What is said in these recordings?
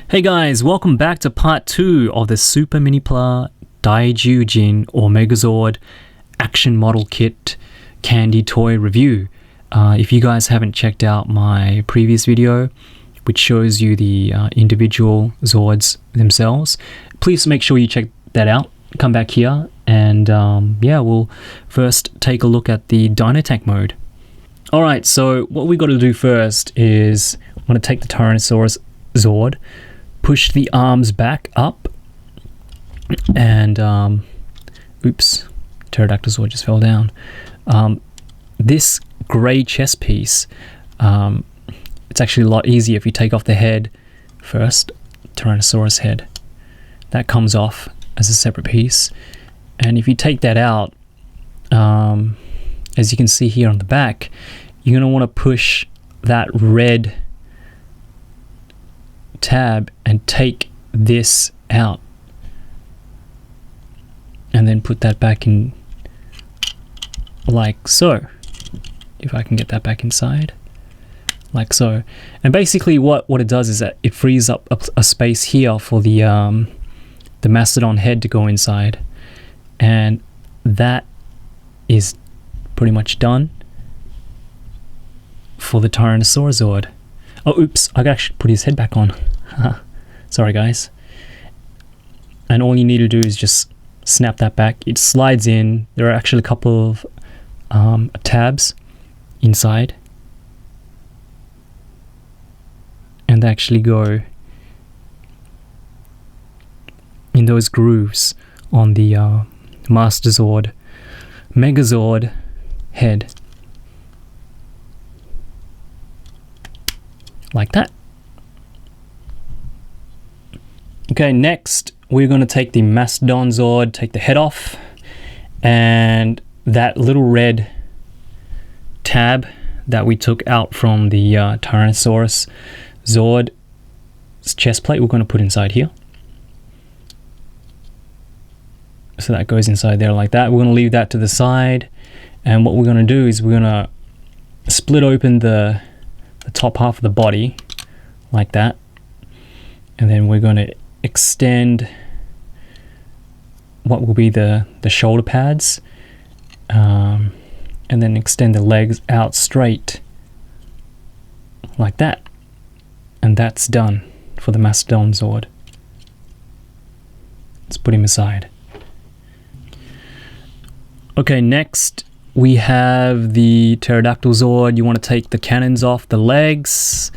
Hey guys, welcome back to part 2 of the Super Minipla Daizyujin or Megazord Action Model Kit Candy Toy Review. If you guys haven't checked out my previous video, which shows you the individual Zords themselves, please make sure you check that out. Come back here and we'll first take a look at the Dino Tank mode. Alright, so what we got to do first is I'm going to take the Tyrannosaurus Zord, push the arms back up, and oops, Pterodactyl Zord just fell down. This grey chest piece, it's actually a lot easier if you take off the head first, Tyrannosaurus head. That comes off as a separate piece, and if you take that out, as you can see here on the back, you're going to want to push that red tab and take this out, and then put that back in like so. If I can get that back inside like so. And basically what it does is that it frees up a space here for the mastodon head to go inside, and that is pretty much done for the Tyrannosaurus Zord. Oh, oops, I gotta actually put his head back on. Sorry guys. And all you need to do is just snap that back. It slides in. There are actually a couple of tabs inside, and they actually go in those grooves on the Master Zord, Megazord head. Like that. Okay, next we're going to take the Mastodon Zord, take the head off, and that little red tab that we took out from the Tyrannosaurus Zord's chest plate, we're going to put inside here. So that goes inside there like that. We're going to leave that to the side, and what we're going to do is we're going to split open the top half of the body like that, and then we're going to extend what will be the shoulder pads, and then extend the legs out straight like that, and that's done for the Mastodon Zord. Let's put him aside. Okay, next we have the Pterodactyl Zord. You want to take the cannons off the legs.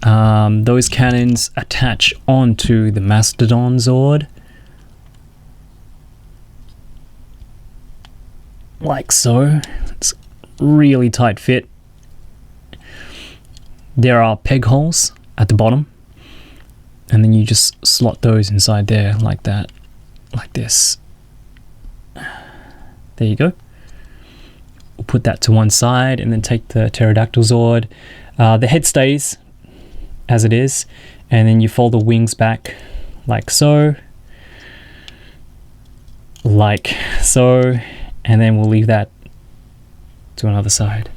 Those cannons attach onto the Mastodon Zord like so. It's really tight fit. There are peg holes at the bottom, and then you just slot those inside there like that, like this. There you go. We'll put that to one side and then take the Pterodactyl Zord. The head stays as it is, and then you fold the wings back like so, and then we'll leave that to another side.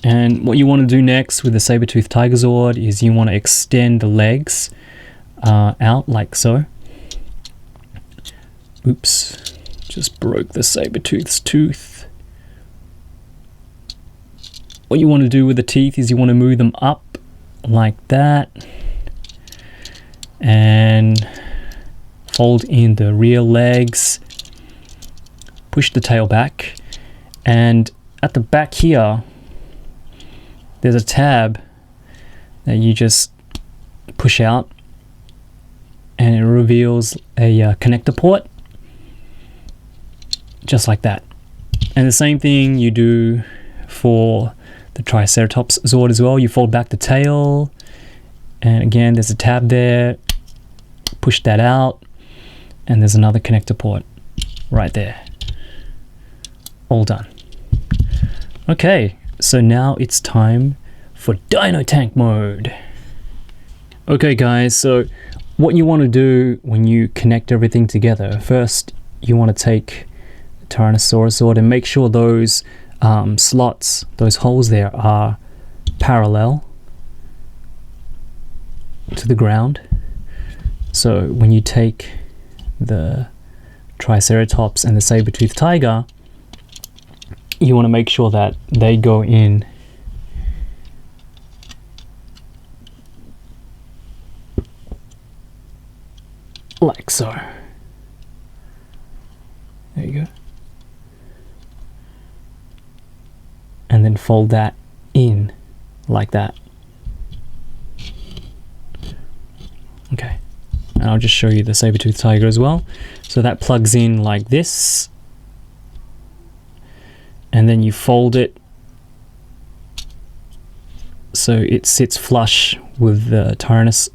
And what you want to do next with the Saber-Tooth Tiger Zord is you want to extend the legs out like so. Oops, just broke the Saber-Tooth's tooth. What you want to do with the teeth is you want to move them up like that, and fold in the rear legs, push the tail back, and at the back here there's a tab that you just push out, and it reveals a connector port just like that. And the same thing you do for the Triceratops Zord as well. You fold back the tail, and again there's a tab there, push that out, and there's another connector port right there. All done. Okay, so now it's time for Dino Tank mode. Okay guys, so what you want to do when you connect everything together, first you want to take the Tyrannosaurus Zord and make sure those slots, those holes there are parallel to the ground. So when you take the Triceratops and the Saber-Tooth tiger, you want to make sure that they go in like so. There you go. And then fold that in like that. Okay. And I'll just show you the Saber-Tooth tiger as well. So that plugs in like this. And then you fold it so it sits flush with the Tyrannosaurus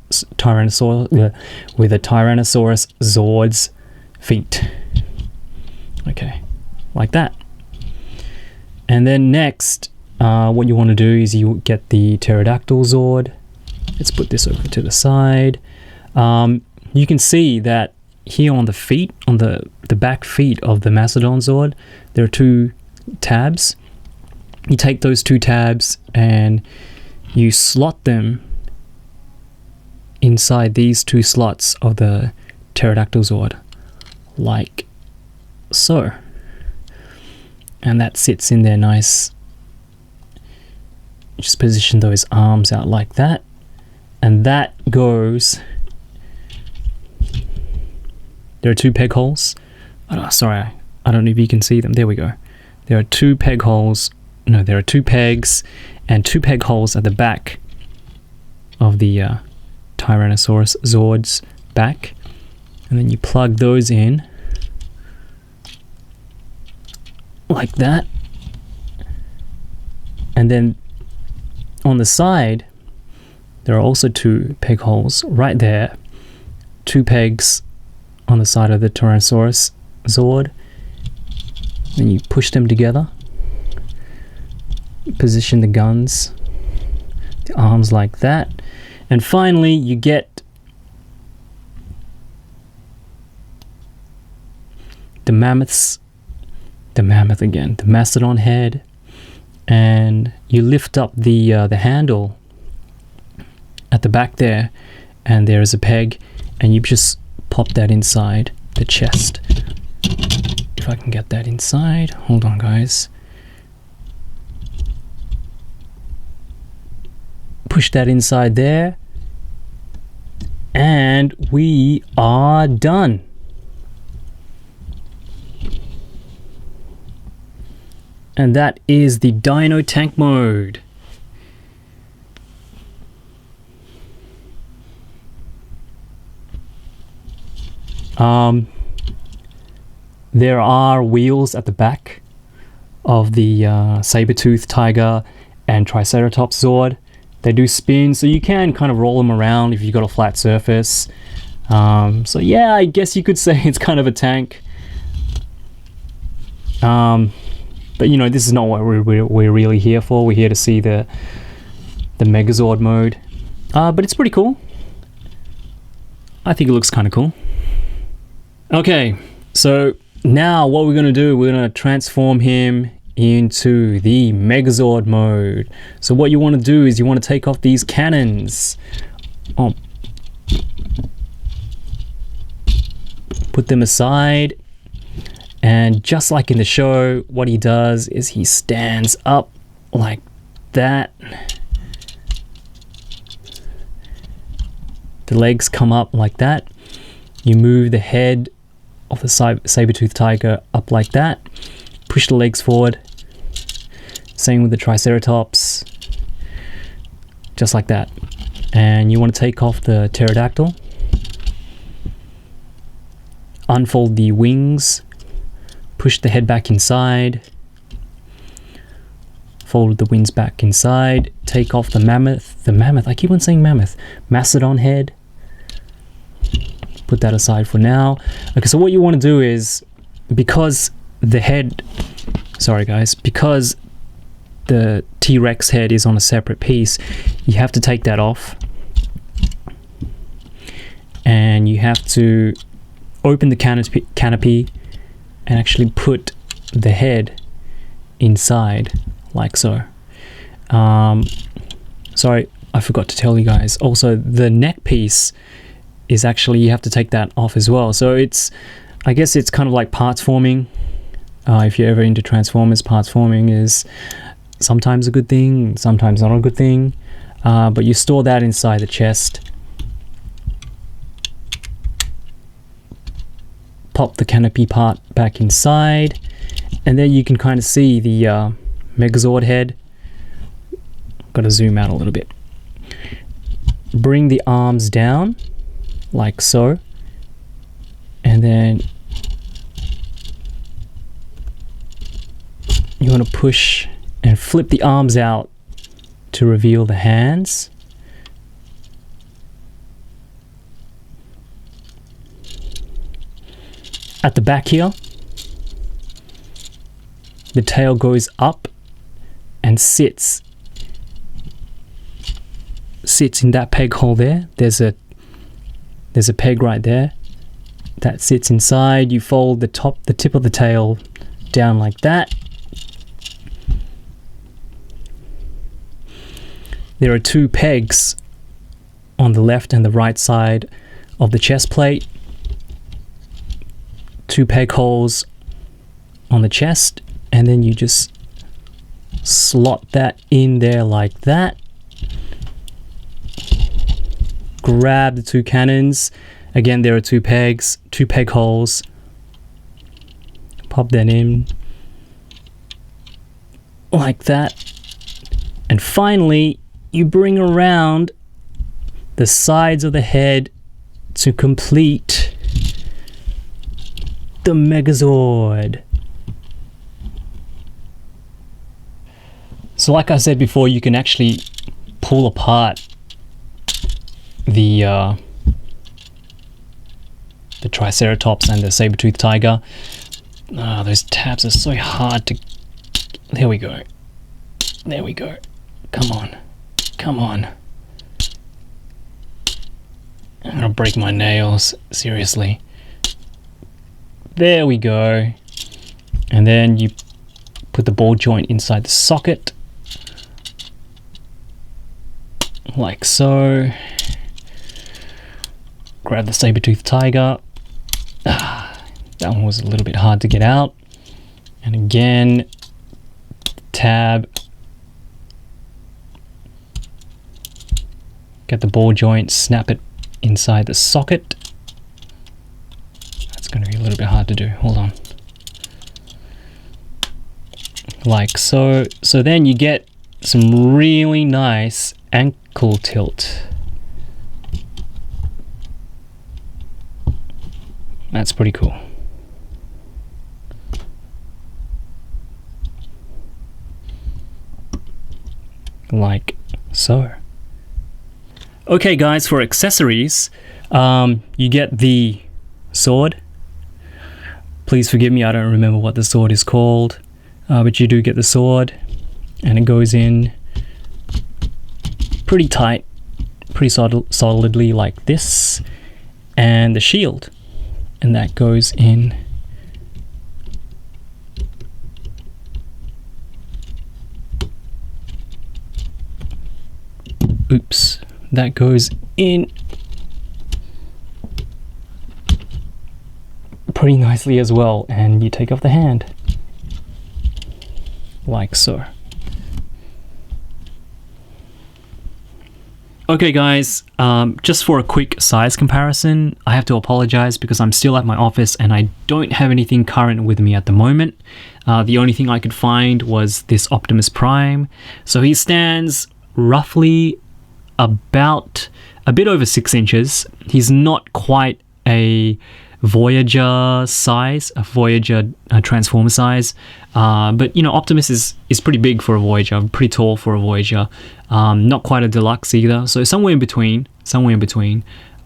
Zord's feet. Okay, like that. And then next, what you want to do is you get the Pterodactyl Zord. Let's put this over to the side. You can see that here on the feet, on the back feet of the Mastodon Zord, there are two tabs. You take those two tabs and you slot them inside these two slots of the Pterodactyl Zord, like so. And that sits in there nice. Just position those arms out like that. And that goes... There are two peg holes. Oh, sorry, I don't know if you can see them. There we go. There are two peg holes. No, there are two pegs and two peg holes at the back of the Tyrannosaurus Zord's back. And then you plug those in like that. And then on the side, there are also two peg holes right there. Two pegs on the side of the Tyrannosaurus Zord. Then you push them together. Position the guns, the arms like that. And finally, you get the mastodon head, and you lift up the handle at the back there, and there is a peg, and you just pop that inside the chest. If I can get that inside, hold on guys. Push that inside there, and we are done. And that is the Dino tank mode. There are wheels at the back of the Saber-Tooth tiger and Triceratops Zord. They do spin, so you can kind of roll them around if you've got a flat surface. So yeah, I guess you could say it's kind of a tank. But you know, this is not what we're really here for. We're here to see the Megazord mode. But it's pretty cool. I think it looks kind of cool. Okay, so now what we're going to do, we're going to transform him into the Megazord mode. So what you want to do is you want to take off these cannons. Put them aside. And just like in the show, what he does is he stands up like that. The legs come up like that. You move the head of the Saber-Tooth tiger up like that. Push the legs forward. Same with the Triceratops. Just like that. And you want to take off the pterodactyl. Unfold the wings. Push the head back inside. Fold the wings back inside. Take off the mammoth. I keep on saying mammoth. Mastodon head. Put that aside for now. Okay, so what you want to do is, because the head, sorry guys, because the T-Rex head is on a separate piece, you have to take that off. And you have to open the canopy and actually put the head inside like so. Sorry, I forgot to tell you guys. Also, the neck piece is actually, you have to take that off as well. So I guess it's kind of like parts forming. If you're ever into Transformers, parts forming is sometimes a good thing, sometimes not a good thing. But you store that inside the chest. Pop the canopy part back inside, and then you can kind of see the Megazord head. Gotta zoom out a little bit. Bring the arms down like so, and then you want to push and flip the arms out to reveal the hands. At the back here, the tail goes up and sits in that peg hole there. There's a peg right there that sits inside. You fold the tip of the tail down like that. There are 2 pegs on the left and the right side of the chest plate. 2 peg holes on the chest, and then you just slot that in there like that. Grab the 2 cannons. Again, there are 2 pegs, 2 peg holes. Pop that in like that. And finally, you bring around the sides of the head to complete the Megazord. So like I said before, you can actually pull apart the Triceratops and the Saber-Tooth tiger. Those tabs are so hard to... There we go. There we go. Come on. Come on. I'm gonna break my nails. Seriously. There we go. And then you put the ball joint inside the socket. Like so. Grab the Saber-Tooth tiger. That one was a little bit hard to get out. And again, tab. Get the ball joint, snap it inside the socket. That's going to be a little bit hard to do. Hold on. Like so. So then you get some really nice ankle tilt. That's pretty cool. Like so. Okay guys, for accessories, you get the sword. Please forgive me, I don't remember what the sword is called, but you do get the sword, and it goes in pretty tight, pretty solidly like this, and the shield, and that goes in that goes in pretty nicely as well, and you take off the hand like so. Okay guys, just for a quick size comparison, I have to apologize because I'm still at my office and I don't have anything current with me at the moment. The only thing I could find was this Optimus Prime. So he stands roughly about a bit over 6 inches. He's not quite a Voyager size, a Voyager Transformer size, but you know, Optimus is pretty big for a Voyager, pretty tall for a Voyager, not quite a deluxe either, so somewhere in between. You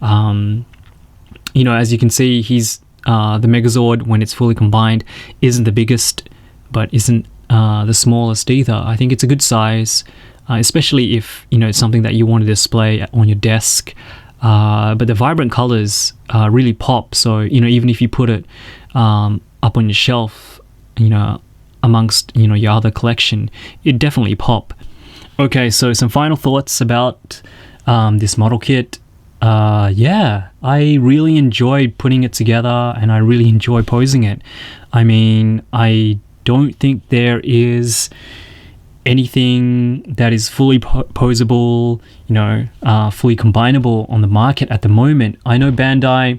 know, as you can see, he's the Megazord, when it's fully combined, isn't the biggest, but isn't the smallest either. I think it's a good size, especially if, you know, it's something that you want to display on your desk. But the vibrant colors really pop, so, you know, even if you put it up on your shelf, you know, amongst, you know, your other collection, it definitely pop. Okay, so some final thoughts about this model kit. Yeah, I really enjoyed putting it together and I really enjoy posing it. I mean, I don't think there is anything that is fully posable, fully combinable on the market at the moment. I know Bandai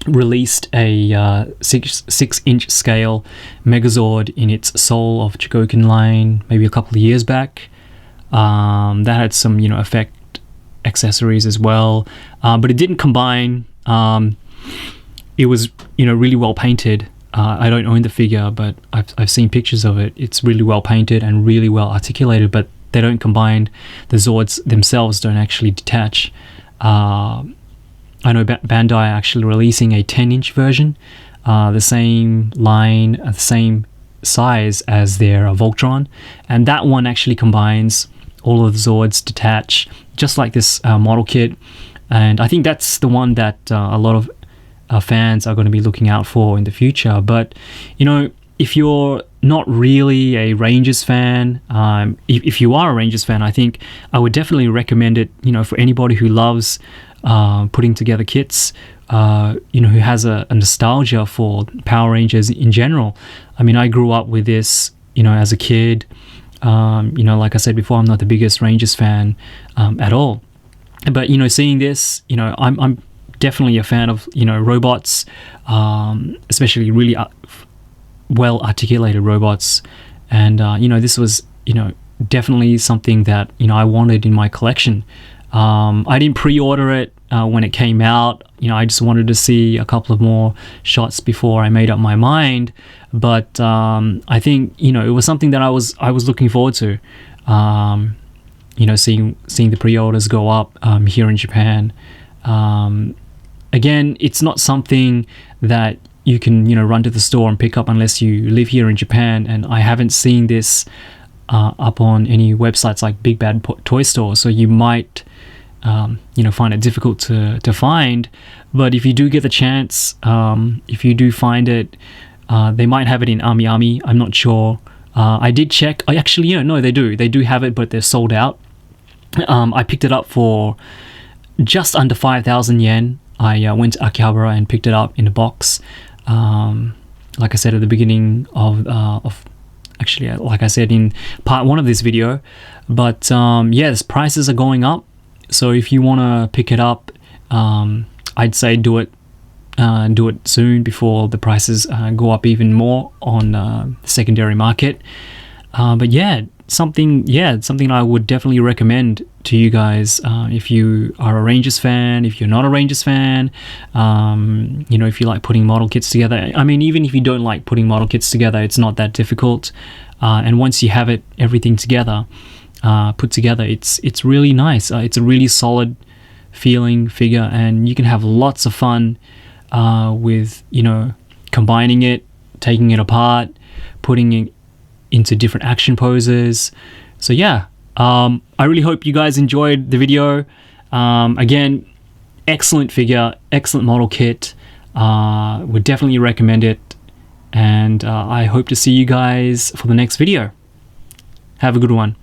released a 6-inch scale Megazord in its Soul of Chogokin line maybe a couple of years back. That had some, effect accessories as well, but it didn't combine. It was, really well painted. I don't own the figure, but I've seen pictures of it. It's really well painted and really well articulated, but they don't combine. The Zords themselves don't actually detach. I know Bandai are actually releasing a 10-inch version, the same line, the same size as their Voltron, and that one actually combines. All of the Zords detach, just like this model kit, and I think that's the one that a lot of fans are going to be looking out for in the future. But if you're not really a Rangers fan, if you are a Rangers fan, I think I would definitely recommend it. For anybody who loves putting together kits, who has a nostalgia for Power Rangers in general. I mean, I grew up with this, as a kid. Like I said before, I'm not the biggest Rangers fan at all, but seeing this, I'm definitely a fan of robots, especially really well articulated robots, and this was definitely something that I wanted in my collection. I didn't pre-order it when it came out. I just wanted to see a couple of more shots before I made up my mind. But I think it was something that I was looking forward to. Seeing the pre-orders go up here in Japan. Again, it's not something that you can run to the store and pick up unless you live here in Japan. And I haven't seen this up on any websites like Big Bad Toy Store. So you might find it difficult to find. But if you do get the chance, if you do find it, they might have it in Ami Ami. I'm not sure. I did check. No, they do. They do have it, but they're sold out. I picked it up for just under 5,000 yen. I went to Akihabara and picked it up in a box. Like I said at the beginning like I said in part 1 of this video. But yes, prices are going up. So if you want to pick it up, I'd say do it soon before the prices go up even more on the secondary market. But yeah, something I would definitely recommend to you guys if you are a Rangers fan, if you're not a Rangers fan, if you like putting model kits together. I mean, even if you don't like putting model kits together, it's not that difficult. And once you have everything together, put together, it's really nice. It's a really solid feeling figure, and you can have lots of fun with combining it, taking it apart, putting it into different action poses. So yeah, I really hope you guys enjoyed the video. Again, excellent figure, excellent model kit. Would definitely recommend it, and I hope to see you guys for the next video. Have a good one.